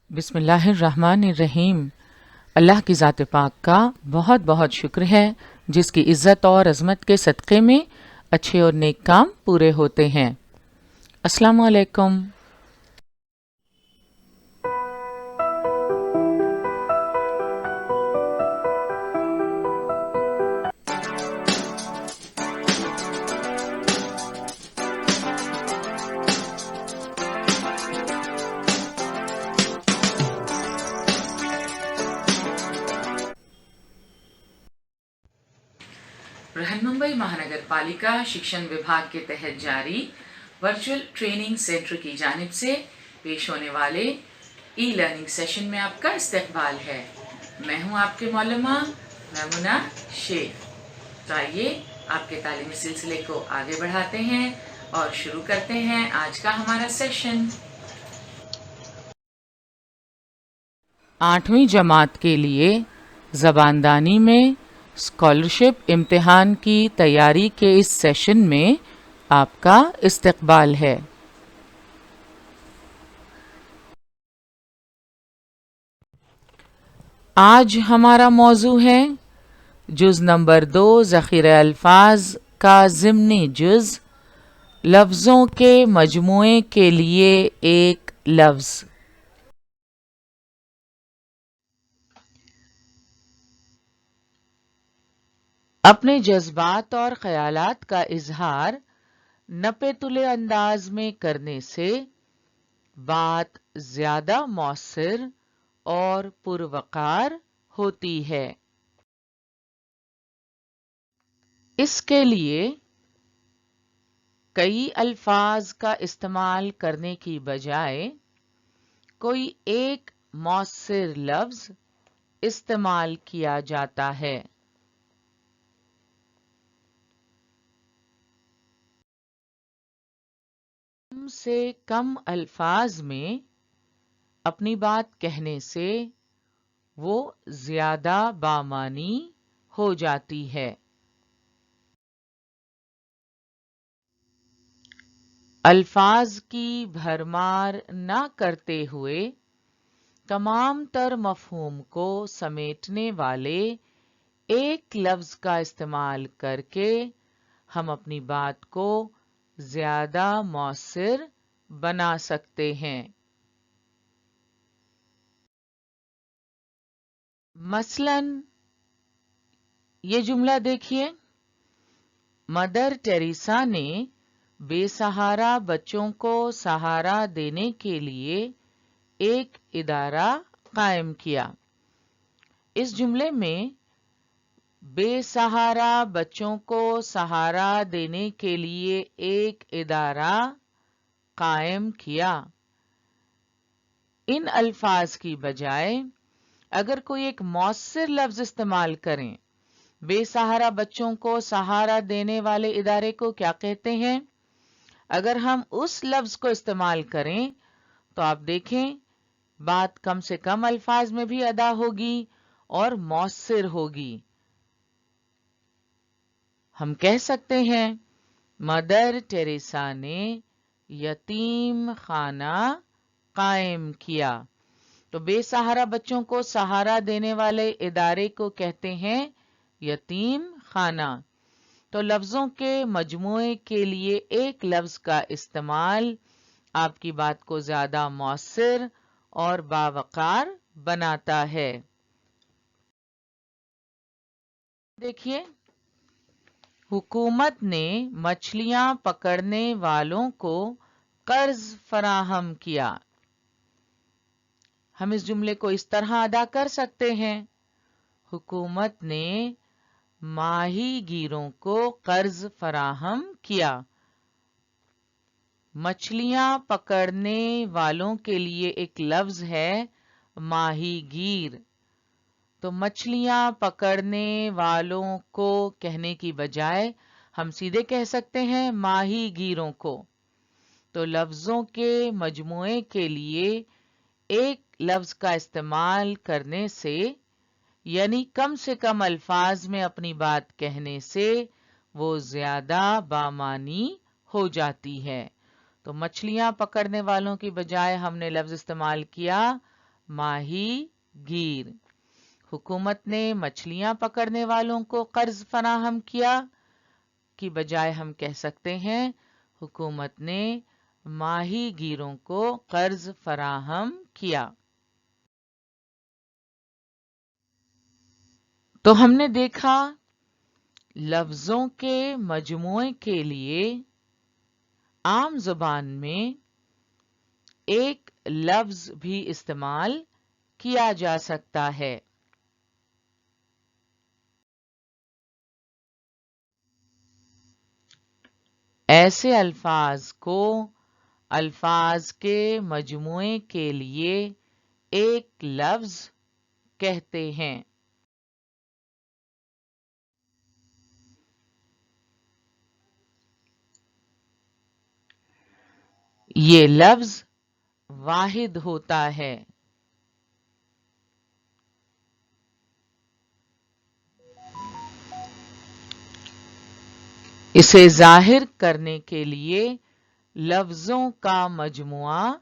बिस्मिल्लाहिर्रहमानिर्रहीम। अल्लाह की ज़ात पाक का बहुत बहुत शुक्र है जिसकी इज़्ज़त और अज़मत के सदक़े में अच्छे और नेक काम पूरे होते हैं। अस्सलामु अलैकुम। बृहन्मुंबई महानगर पालिका शिक्षण विभाग के तहत जारी वर्चुअल ट्रेनिंग सेंटर की जानिब से पेश होने वाले ई लर्निंग सेशन में आपका इस्तकबाल है। मैं हूं आपके मौलमा मैमुना शेख। तो आइए आपके तालीमी सिलसिले को आगे बढ़ाते हैं और शुरू करते हैं आज का हमारा सेशन। 8वीं जमात के लिए ज़बानदानी में स्कॉलरशिप इम्तिहान की तैयारी के इस सेशन में आपका इस्तकबाल है। आज हमारा मौजू है जुज़ नंबर 2 ज़ख़ीरा अल्फाज का ज़िम्नी जुज़, लफ्ज़ों के मजमूए के लिए एक लफ्ज़। अपने जज्बात और ख़यालात का इजहार नपे-तुले अंदाज में करने से बात ज़्यादा मौसर और पुरवकार होती है। इसके लिए कई अल्फाज का इस्तेमाल करने की बजाय कोई एक मौसर लफ्ज़ इस्तेमाल किया जाता है। कम से कम अल्फाज में अपनी बात कहने से वो ज़्यादा बामानी हो जाती है। अल्फाज की भरमार न करते हुए तमाम तर मफ़हूम को समेटने वाले एक लफ्ज़ का इस्तेमाल करके हम अपनी बात को ज़्यादा मौसर बना सकते हैं। मसलन ये जुमला देखिए, मदर टेरेसा ने बेसहारा बच्चों को सहारा देने के लिए एक इदारा कायम किया। इस जुमले में बेसहारा बच्चों को सहारा देने के लिए एक इदारा कायम किया। इन अल्फाज की बजाय अगर कोई एक मौसर लफ्ज़ इस्तेमाल करें, बेसहारा बच्चों को सहारा देने वाले इदारे को क्या कहते हैं? अगर हम उस लफ्ज़ को इस्तेमाल करें तो आप देखें बात कम से कम अल्फाज में भी अदा होगी और मौसर होगी। हम कह सकते हैं मदर टेरेसा ने यतीम खाना कायम किया। तो बेसहारा बच्चों को सहारा देने वाले इदारे को कहते हैं यतीम खाना। तो लफ्ज़ों के मजमूए के लिए एक लफ्ज़ का इस्तेमाल आपकी बात को ज़्यादा मौसर और बावकार बनाता है। देखिए, हुकूमत ने मछलियां पकड़ने वालों को कर्ज फराहम किया। हम इस जुमले को इस तरह अदा कर सकते हैं, हुकूमत ने माहीगीरों को कर्ज फराहम किया। मछलियां पकड़ने वालों के लिए एक लफ्ज़ है माहीगीर। तो मछलियां पकड़ने वालों को कहने की बजाय हम सीधे कह सकते हैं माहीगीरों को। तो लफ्ज़ों के मजमूए के लिए एक लफ्ज़ का इस्तेमाल करने से यानी कम से कम अल्फाज में अपनी बात कहने से वो ज़्यादा बामानी हो जाती है। तो मछलियां पकड़ने वालों की बजाय हमने लफ्ज़ इस्तेमाल किया माही गीर। हुकूमत ने मछलियां पकड़ने वालों को कर्ज फराहम किया की बजाय हम कह सकते हैं हुकूमत ने माही गीरों को कर्ज फराहम किया। तो हमने देखा लफ्जों के मजमूए के लिए आम जुबान में एक लफ्ज भी इस्तेमाल किया जा सकता है। ऐसे अल्फाज को अल्फाज के मजमूए के लिए एक लफ्ज कहते हैं। ये लफ्ज वाहिद होता है। इसे जाहिर करने के लिए लफ्जों का मजमुआ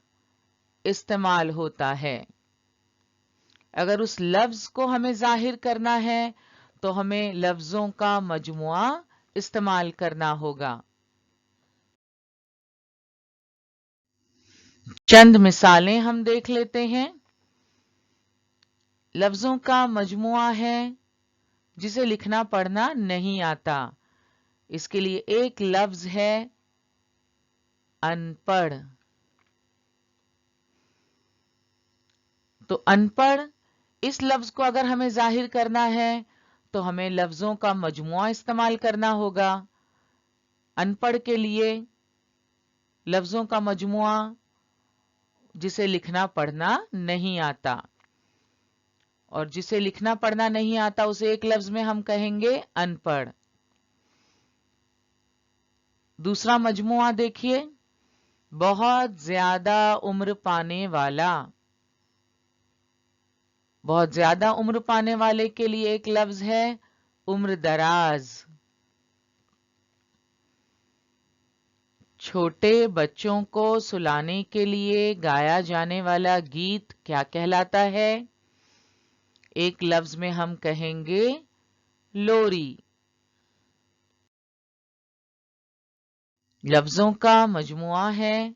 इस्तेमाल होता है। अगर उस लफ्ज को हमें जाहिर करना है तो हमें लफ्जों का मजमुआ इस्तेमाल करना होगा। चंद मिसालें हम देख लेते हैं। लफ्जों का मजमुआ है जिसे लिखना पढ़ना नहीं आता। इसके लिए एक लफ्ज है अनपढ़। तो अनपढ़ इस लफ्ज को अगर हमें जाहिर करना है तो हमें लफ्जों का मजमुआ इस्तेमाल करना होगा। अनपढ़ के लिए लफ्जों का मजमुआ जिसे लिखना पढ़ना नहीं आता, और जिसे लिखना पढ़ना नहीं आता उसे एक लफ्ज में हम कहेंगे अनपढ़। दूसरा मजमुआ देखिए, बहुत ज्यादा उम्र पाने वाला। बहुत ज्यादा उम्र पाने वाले के लिए एक लफ्ज है उम्र दराज। छोटे बच्चों को सुलाने के लिए गाया जाने वाला गीत क्या कहलाता है? एक लफ्ज में हम कहेंगे लोरी। लफ्जों का मजमुआ है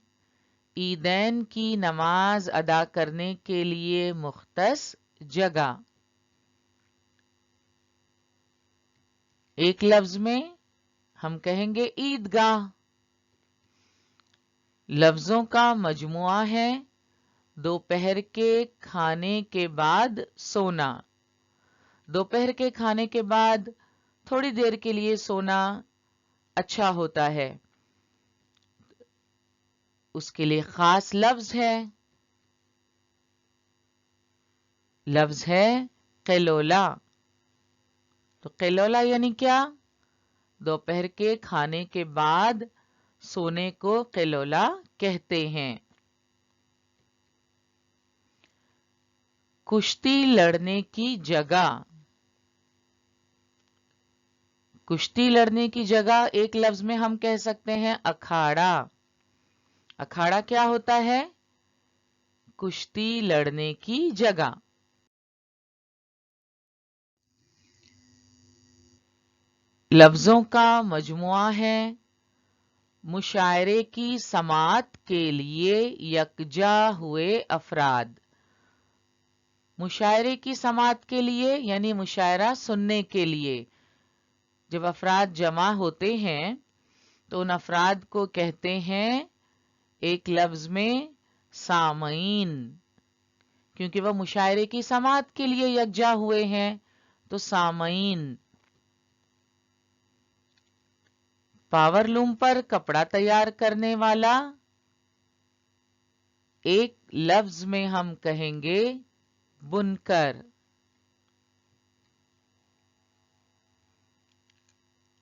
ईदैन की नमाज अदा करने के लिए मुख्तस जगह। एक लफ्ज में हम कहेंगे ईदगाह। लफ्जों का मजमुआ है दोपहर के खाने के बाद सोना। दोपहर के खाने के बाद थोड़ी देर के लिए सोना अच्छा होता है। उसके लिए खास लफ्ज है। लफ्ज है क़िलोला। तो क़िलोला यानी क्या? दोपहर के खाने के बाद सोने को क़िलोला कहते हैं। कुश्ती लड़ने की जगह। कुश्ती लड़ने की जगह एक लफ्ज में हम कह सकते हैं अखाड़ा। अखाड़ा क्या होता है? कुश्ती लड़ने की जगह। लफ्जों का मजमुआ है मुशायरे की समात के लिए यकजा हुए अफराद। मुशायरे की समात के लिए यानी मुशायरा सुनने के लिए जब अफराद जमा होते हैं तो उन अफराद को कहते हैं एक लफ्ज में सामईन। क्योंकि वह मुशायरे की समात के लिए यकजा हुए हैं तो सामईन। पावरलूम पर कपड़ा तैयार करने वाला, एक लफ्ज में हम कहेंगे बुनकर।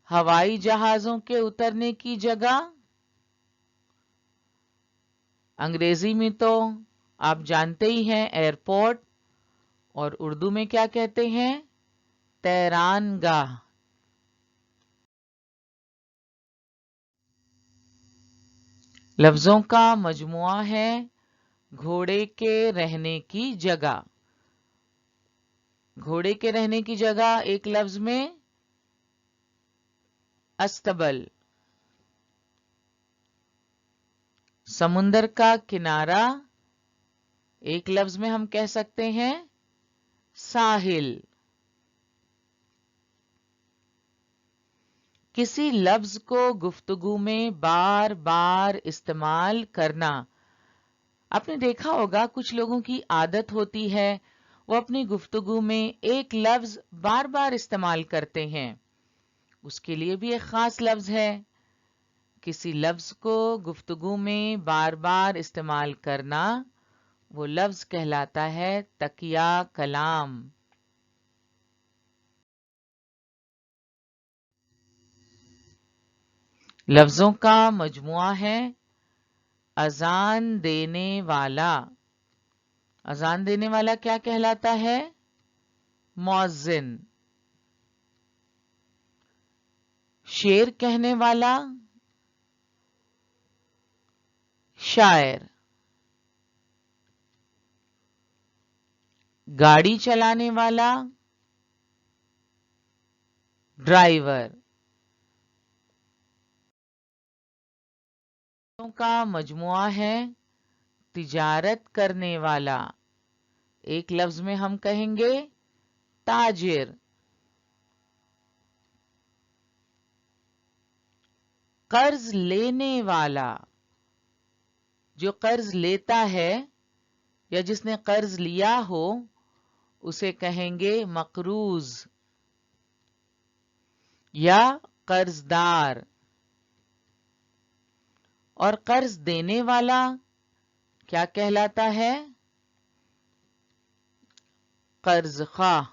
हवाई जहाजों के उतरने की जगह अंग्रेजी में तो आप जानते ही हैं एयरपोर्ट, और उर्दू में क्या कहते हैं? तैरानगाह। लफ्जों का मजमुआ है घोड़े के रहने की जगह। घोड़े के रहने की जगह एक लफ्ज में अस्तबल। समुंदर का किनारा एक लफ्ज में हम कह सकते हैं साहिल। किसी लफ्ज को गुफ्तगू में बार बार इस्तेमाल करना। आपने देखा होगा कुछ लोगों की आदत होती है वो अपनी गुफ्तगू में एक लफ्ज बार बार इस्तेमाल करते हैं। उसके लिए भी एक खास लफ्ज है। किसी लफ्ज को गुफ्तगू में बार बार इस्तेमाल करना वो लफ्ज कहलाता है तकिया कलाम। लफ्जों का मजमुआ है अजान देने वाला। अजान देने वाला क्या कहलाता है? मुअज्जिन। शेर कहने वाला शायर। गाड़ी चलाने वाला ड्राइवर। का मजमुआ है तिजारत करने वाला। एक लफ्ज में हम कहेंगे ताजिर। कर्ज लेने वाला, जो कर्ज लेता है या जिसने कर्ज लिया हो उसे कहेंगे मकरूज या कर्जदार। और कर्ज देने वाला क्या कहलाता है? कर्जख्वाह।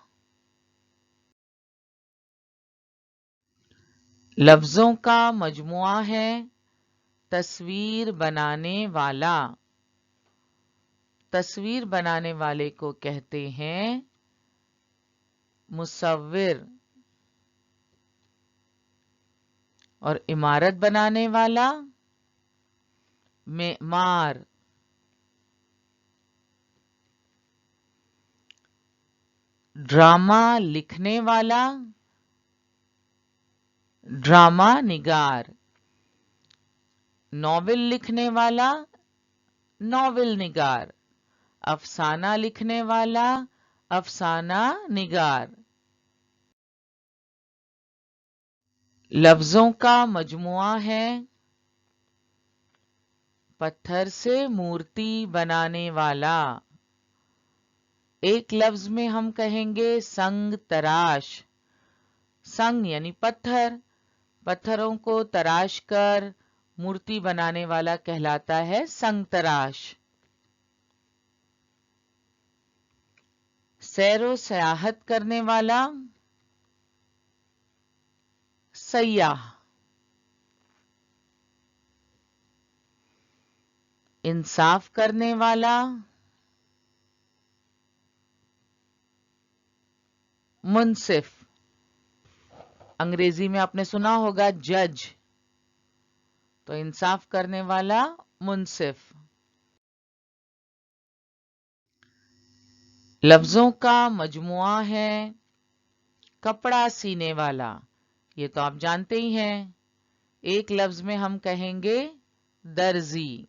लफ्जों का मजमुआ है तस्वीर बनाने वाला। तस्वीर बनाने वाले को कहते हैं मुसव्विर। और इमारत बनाने वाला मेमार। ड्रामा लिखने वाला ड्रामा निगार। नॉवेल लिखने वाला नॉवेल निगार। अफसाना लिखने वाला अफसाना निगार। लफ्जों का मजमुआ है पत्थर से मूर्ति बनाने वाला। एक लफ्ज में हम कहेंगे संग तराश। संग यानी पत्थर, पत्थरों को तराश कर मूर्ति बनाने वाला कहलाता है संग तराश। सैरो सयाहत करने वाला सयाह। इंसाफ करने वाला मुंसिफ। अंग्रेजी में आपने सुना होगा जज, तो इंसाफ करने वाला मुंसिफ। लफ्जों का मजमुआ है कपड़ा सीने वाला। ये तो आप जानते ही हैं। एक लफ्ज में हम कहेंगे दर्जी।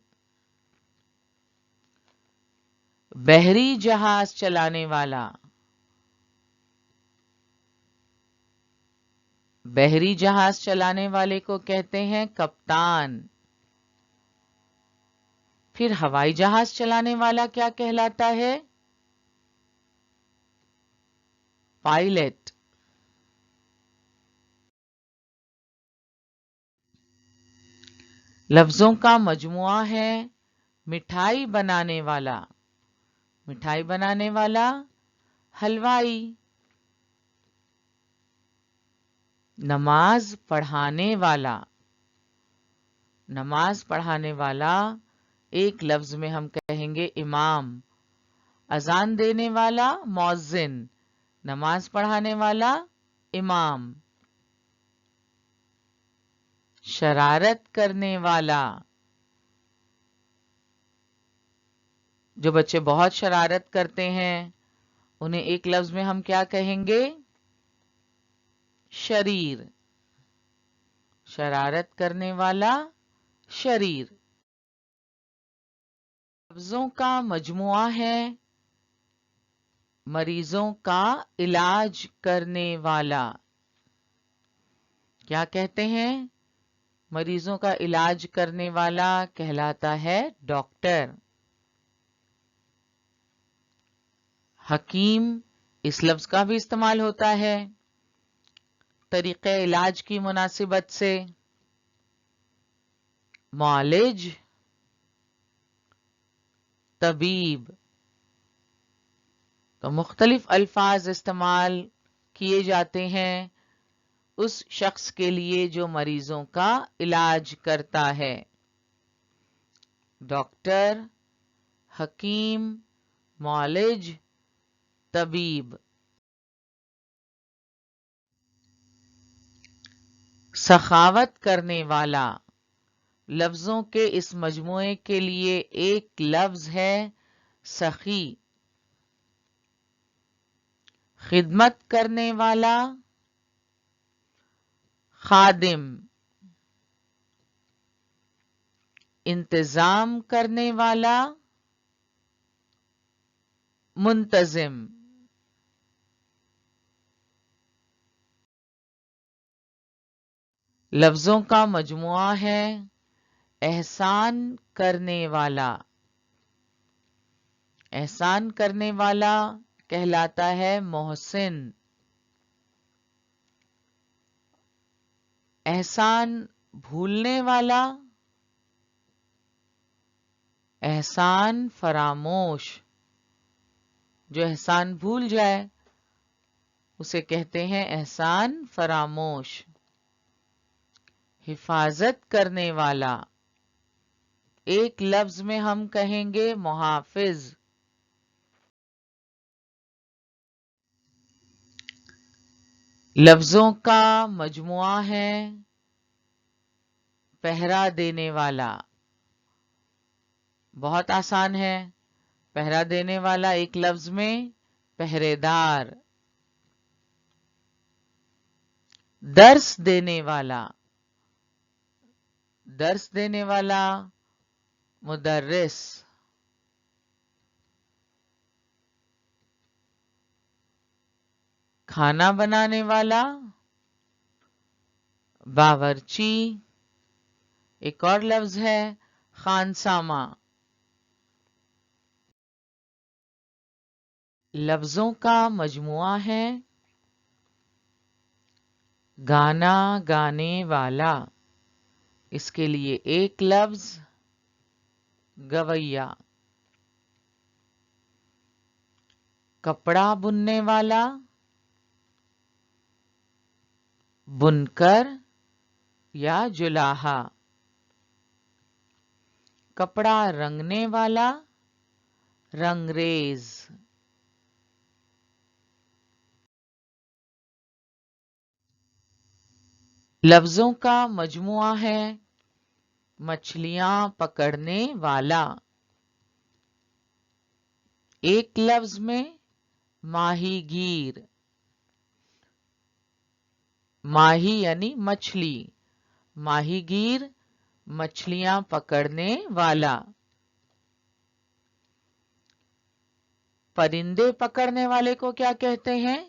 बहरी जहाज चलाने वाला। बहरी जहाज चलाने वाले को कहते हैं कप्तान। फिर हवाई जहाज चलाने वाला क्या कहलाता है? पायलट। लफ्जों का मजमुआ है मिठाई बनाने वाला। मिठाई बनाने वाला हलवाई। नमाज पढ़ाने वाला। नमाज पढ़ाने वाला एक लफ्ज में हम कहेंगे इमाम। अजान देने वाला मौज़िन। नमाज पढ़ाने वाला इमाम। शरारत करने वाला جو بچے بہت شرارت کرتے ہیں انہیں ایک لفظ میں ہم کیا کہیں گے؟ شریر. شرارت کرنے والا، شریر. لفظوں کا مجموعہ ہے مریضوں کا علاج کرنے والا. کیا کہتے ہیں؟ مریضوں کا علاج کرنے والا کہلاتا ہے ڈاکٹر. حکیم اس لفظ کا بھی استعمال ہوتا ہے طریقہ علاج کی مناسبت سے. معالج، طبیب. تو مختلف الفاظ استعمال کیے جاتے ہیں اس شخص کے لیے جو مریضوں کا علاج کرتا ہے. ڈاکٹر، حکیم، معالج، طبیب. سخاوت کرنے والا. لفظوں کے اس مجموعے کے لیے ایک لفظ ہے سخی. خدمت کرنے والا، خادم. انتظام کرنے والا، منتظم. لفظوں کا مجموعہ ہے احسان کرنے والا. احسان کرنے والا کہلاتا ہے محسن. احسان بھولنے والا، احسان فراموش. جو احسان بھول جائے اسے کہتے ہیں احسان فراموش. حفاظت کرنے والا. ایک لفظ میں ہم کہیں گے محافظ. لفظوں کا مجموعہ ہے پہرا دینے والا. بہت آسان ہے. پہرا دینے والا ایک لفظ میں پہرے دار. درس دینے والا. درس دینے والا مدرس. کھانا بنانے والا باورچی. ایک اور لفظ ہے خانسامہ. لفظوں کا مجموعہ ہے گانا گانے والا. اس کے لیے ایک لفظ گویا. کپڑا بننے والا، بنکر یا جلاحا. کپڑا رنگنے والا، رنگریز. لفظوں کا مجموعہ ہے مچھلیاں پکڑنے والا. ایک لفظ میں ماہی گیر. ماہی یعنی مچھلی، ماہی گیر مچھلیاں پکڑنے والا. پرندے پکڑنے والے کو کیا کہتے ہیں؟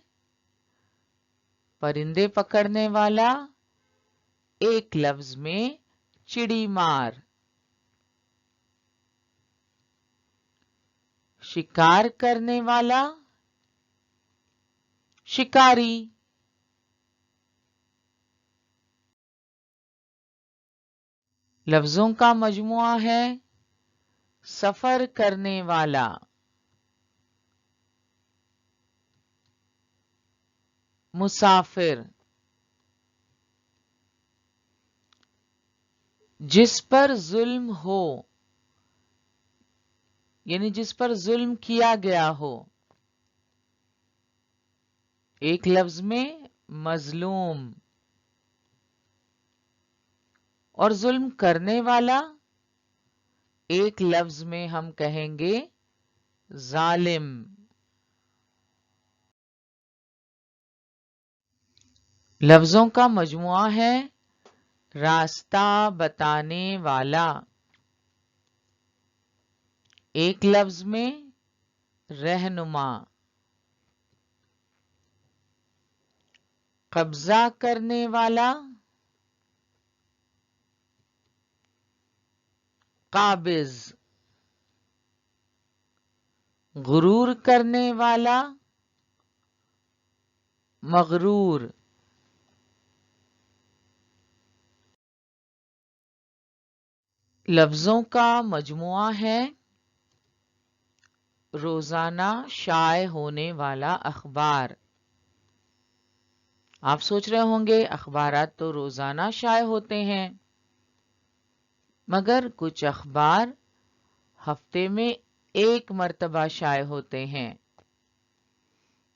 پرندے پکڑنے والا ایک لفظ میں چڑی مار. شکار کرنے والا شکاری. لفظوں کا مجموعہ ہے سفر کرنے والا. مسافر. جس پر ظلم ہو یعنی جس پر ظلم کیا گیا ہو. ایک لفظ میں مظلوم. اور ظلم کرنے والا ایک لفظ میں ہم کہیں گے जालिम। लफ्जों का मजमुआ है रास्ता बताने वाला। एक लफ्ज में रहनुमा। कब्जा करने वाला, काबिज। गुरूर करने वाला, मगरूर। लफ्जों का मजमुआ है रोजाना शाये होने वाला अखबार। आप सोच रहे होंगे अखबारात तो रोजाना शाये होते हैं, मगर कुछ अखबार हफ्ते में एक मर्तबा शाये होते हैं।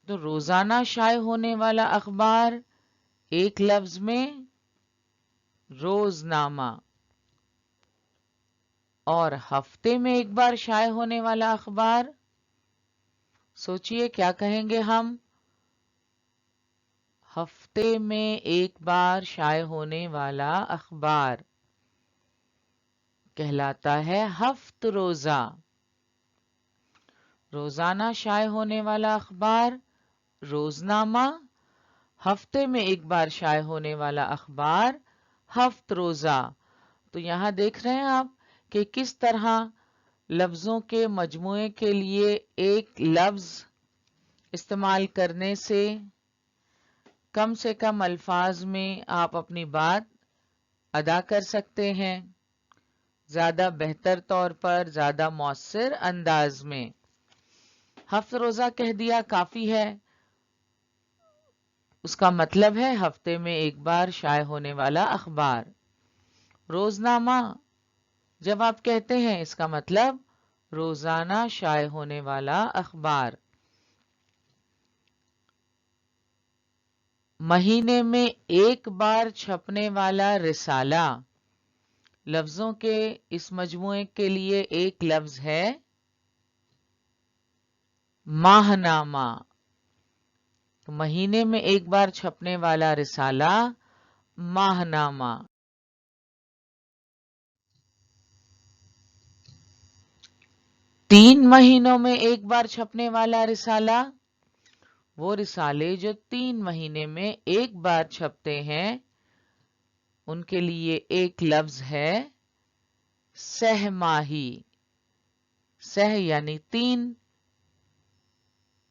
तो रोजाना शाये होने वाला अखबार एक लफ्ज में रोजनामा, और हफ्ते में एक बार शाये होने वाला अखबार, सोचिए क्या कहेंगे हम। हफ्ते में एक बार शाये होने वाला अखबार कहलाता है हफ्त रोजा। रोजाना शाये होने वाला अखबार रोजनामा, हफ्ते में एक बार शाये होने वाला अखबार हफ्त रोजा। तो यहां देख रहे हैं आप कि किस तरह लफ्जों के मजमुए के लिए एक लफ्ज इस्तेमाल करने से कम अल्फाज में आप अपनी बात अदा कर सकते हैं, ज्यादा बेहतर तौर पर, ज्यादा मौसर अंदाज में। हफ्त रोजा कह दिया काफी है, उसका मतलब है हफ्ते में एक बार शाये होने वाला अखबार। रोजनामा जब आप कहते हैं, इसका मतलब रोजाना शाये होने वाला अखबार। महीने में एक बार छपने वाला रिसाला। लफ्जों के इस मजमुए के लिए एक लफ्ज है माहनामा। तो महीने में एक बार छपने वाला रिसाला माहनामा। 3 महीनों में एक बार छपने वाला रिसाला, वो रिसाले जो 3 महीने में एक बार छपते हैं, उनके लिए एक लफ्ज है सहमाही। सह यानी 3,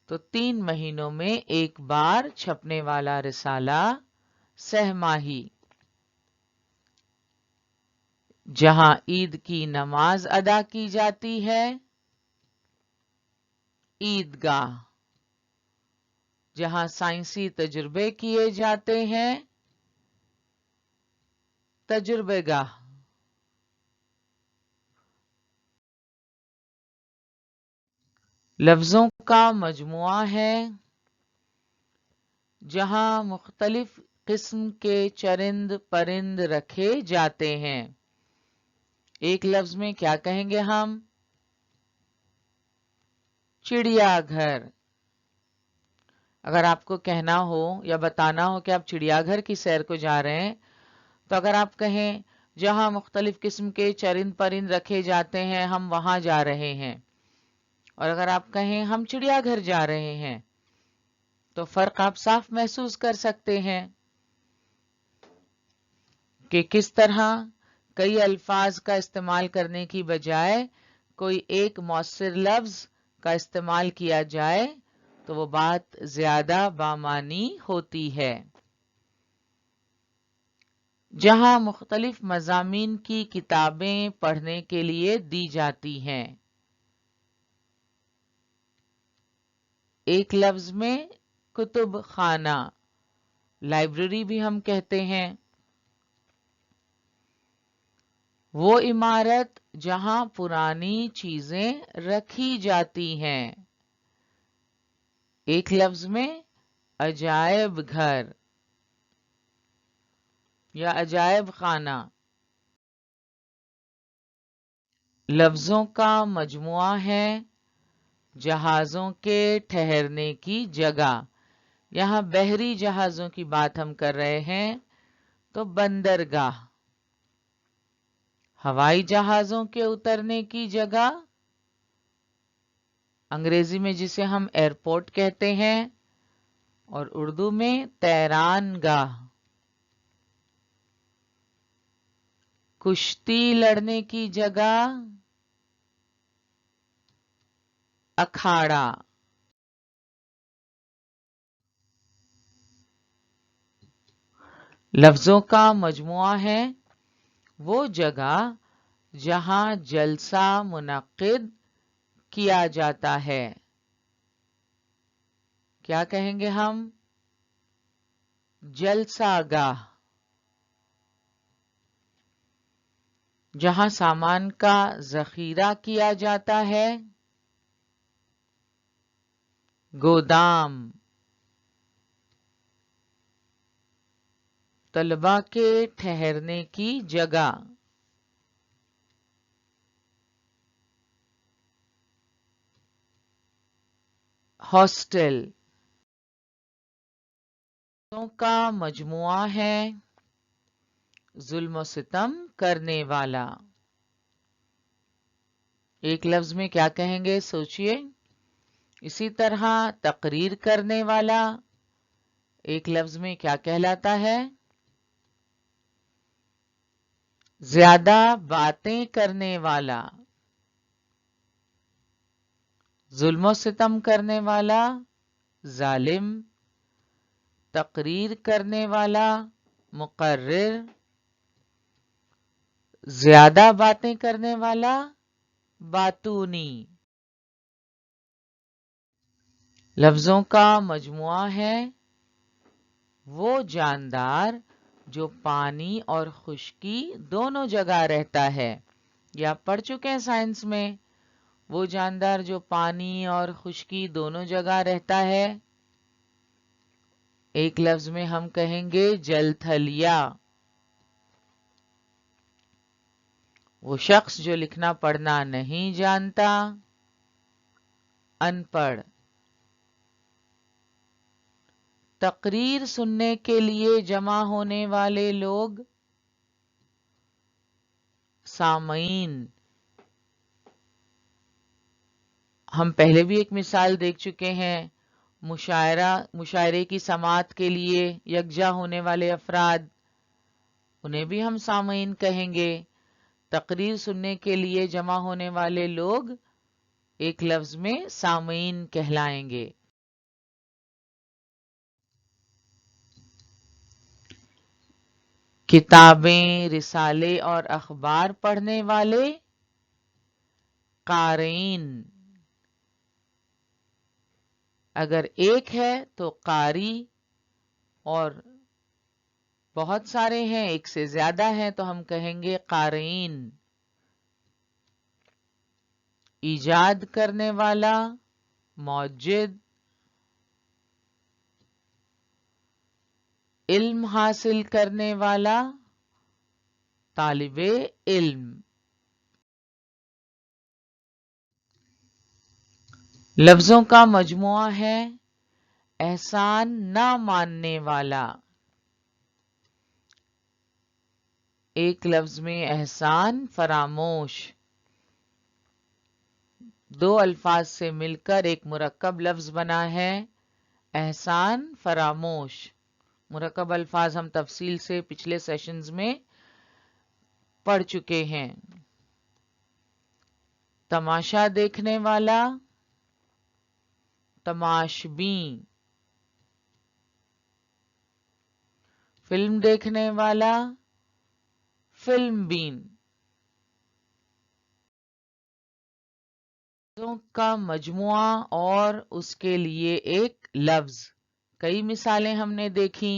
तो 3 महीनों में एक बार छपने वाला रिसाला सहमाही। जहां ईद की नमाज अदा की जाती है, ईदगाह। जहां साइंसी तजुर्बे किए जाते हैं, तजुर्बेगाह। लफ्जों का मजमुआ है जहां मुख्तलिफ किस्म के चरिंद परिंद रखे जाते हैं। एक लफ्ज में क्या कहेंगे हम? चिड़ियाघर। अगर आपको कहना हो या बताना हो कि आप चिड़ियाघर की सैर को जा रहे हैं, तो अगर आप कहें जहां मुख्तलिफ किस्म के चरिंद परिंद रखे जाते हैं, हम वहां जा रहे हैं। और अगर आप कहें हम चिड़ियाघर जा रहे हैं, तो फर्क आप साफ महसूस कर सकते हैं कि किस तरह कई अल्फाज का इस्तेमाल करने की बजाय कोई एक मौसर लफ्ज का इस्तेमाल किया जाए तो वो बात ज्यादा बामानी होती है। जहां मुख्तलिफ मज़ामीन की किताबें पढ़ने के लिए दी जाती हैं। एक लफ्ज में कुतुब खाना, लाइब्रेरी भी हम कहते हैं। वो इमारत जहां पुरानी चीजें रखी जाती हैं। एक लफ्ज में अजायब घर या अजायब खाना। लफ्जों का मजमुआ है जहाजों के ठहरने की जगह। यहाँ बहरी जहाजों की बात हम कर रहे हैं, तो बंदरगाह। हवाई जहाजों के उतरने की जगह, अंग्रेजी में जिसे हम एयरपोर्ट कहते हैं, और उर्दू में तैरानगाह। कुश्ती लड़ने की जगह, अखाड़ा। लफ्जों का मजमुआ है वो जगह जहां जलसा मुनक्किद किया जाता है। क्या कहेंगे हम? जलसागाह। जहां सामान का जखीरा किया जाता है, गोदाम। तलबा के ठहरने की जगह, हॉस्टल। का मजमुआ है जुल्म सितम करने वाला। एक लफ्ज में क्या कहेंगे, सोचिए। इसी तरह तकरीर करने वाला एक लफ्ज में क्या कहलाता है? ज्यादा बातें करने वाला। जुल्म सितम करने वाला जालिम। तकरीर करने वाला मुकर्रिर। ज्यादा बातें करने वाला बातूनी। लफ्जों का मजमुआ है वो जानदार जो पानी और खुश्की दोनों जगह रहता है। ये आप पढ़ चुके हैं साइंस में। वो जानदार जो पानी और खुश्की दोनों जगह रहता है। एक लफ्ज में हम कहेंगे जलथलिया। वो शख्स जो लिखना पढ़ना नहीं जानता, अनपढ़। तकरीर सुनने के लिए जमा होने वाले लोग, सामईन। हम पहले भी एक मिसाल देख चुके हैं। मुशायरे की समात के लिए यकजा होने वाले अफराद, उन्हें भी हम सामईन कहेंगे। तकरीर सुनने के लिए जमा होने वाले लोग एक लफ्ज में सामईन कहलाएंगे। किताबें, रिसाले और अखबार पढ़ने वाले, कारीन। अगर एक है तो कारी, और बहुत सारे हैं, एक से ज्यादा है, तो हम कहेंगे कारीन। ईजाद करने वाला, मौजिद। इल्म हासिल करने वाला, तालिबे इल्म। लफ्जों का मजमुआ है एहसान ना मानने वाला। एक लफ्ज में एहसान फरामोश। दो अल्फाज से मिलकर एक मुरक्कब लफ्ज बना है एहसान फरामोश। मुरक्कब अल्फाज हम तफसील से पिछले सेशंस में पढ़ चुके हैं। तमाशा देखने वाला, तमाशबी। फिल्म देखने वाला, फिल्म बीन। का मजमुआ और उसके लिए एक लफ्ज। कई मिसालें हमने देखी।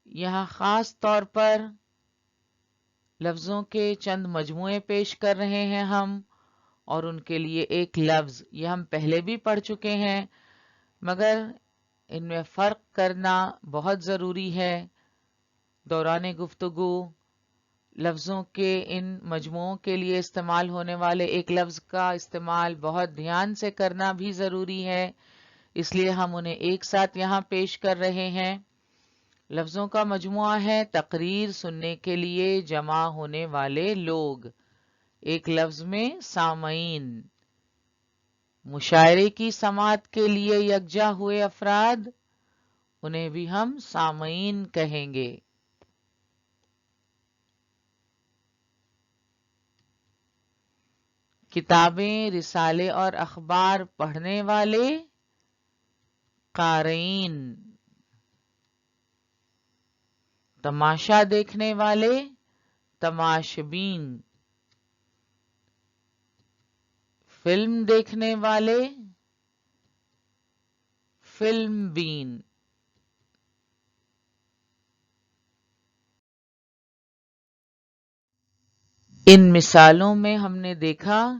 यहां खास तौर पर लफ्जों के चंद मजमुए पेश कर रहे हैं हम, और उनके लिए एक लफ्ज। ये हम पहले भी पढ़ चुके हैं, मगर इनमें फर्क करना बहुत जरूरी है। दौरान गुफ्तगू لفظوں کے ان مجموعوں کے لیے استعمال ہونے والے ایک لفظ کا استعمال بہت دھیان سے کرنا بھی ضروری ہے، اس لیے ہم انہیں ایک ساتھ یہاں پیش کر رہے ہیں۔ لفظوں کا مجموعہ ہے تقریر سننے کے لیے جمع ہونے والے لوگ، ایک لفظ میں سامعین، مشاعرے کی سماعت کے لیے یکجا ہوئے افراد، انہیں بھی ہم سامعین کہیں گے۔ کتابیں، رسالے اور اخبار پڑھنے والے، قارئین۔ تماشا دیکھنے والے، تماشبین۔ فلم دیکھنے والے، فلم بین۔ ان مثالوں میں ہم نے دیکھا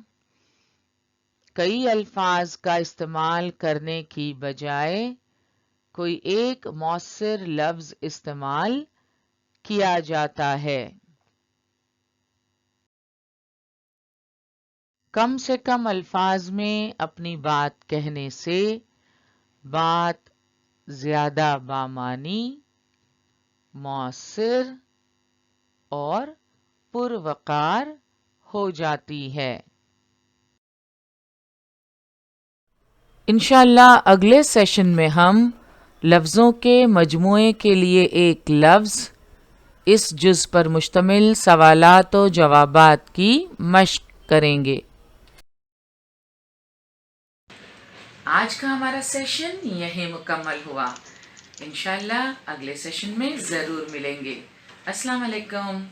کئی الفاظ کا استعمال کرنے کی بجائے کوئی ایک مؤثر لفظ استعمال کیا جاتا ہے۔ کم سے کم الفاظ میں اپنی بات کہنے سے بات زیادہ بامعنی، مؤثر اور پروقار ہو جاتی ہے۔ انشاءاللہ اگلے سیشن میں ہم لفظوں کے مجموعے کے لیے ایک لفظ، اس جز پر مشتمل سوالات و جوابات کی مشق کریں گے۔ آج کا ہمارا سیشن یہیں مکمل ہوا، انشاءاللہ اگلے سیشن میں ضرور ملیں گے۔ السلام علیکم۔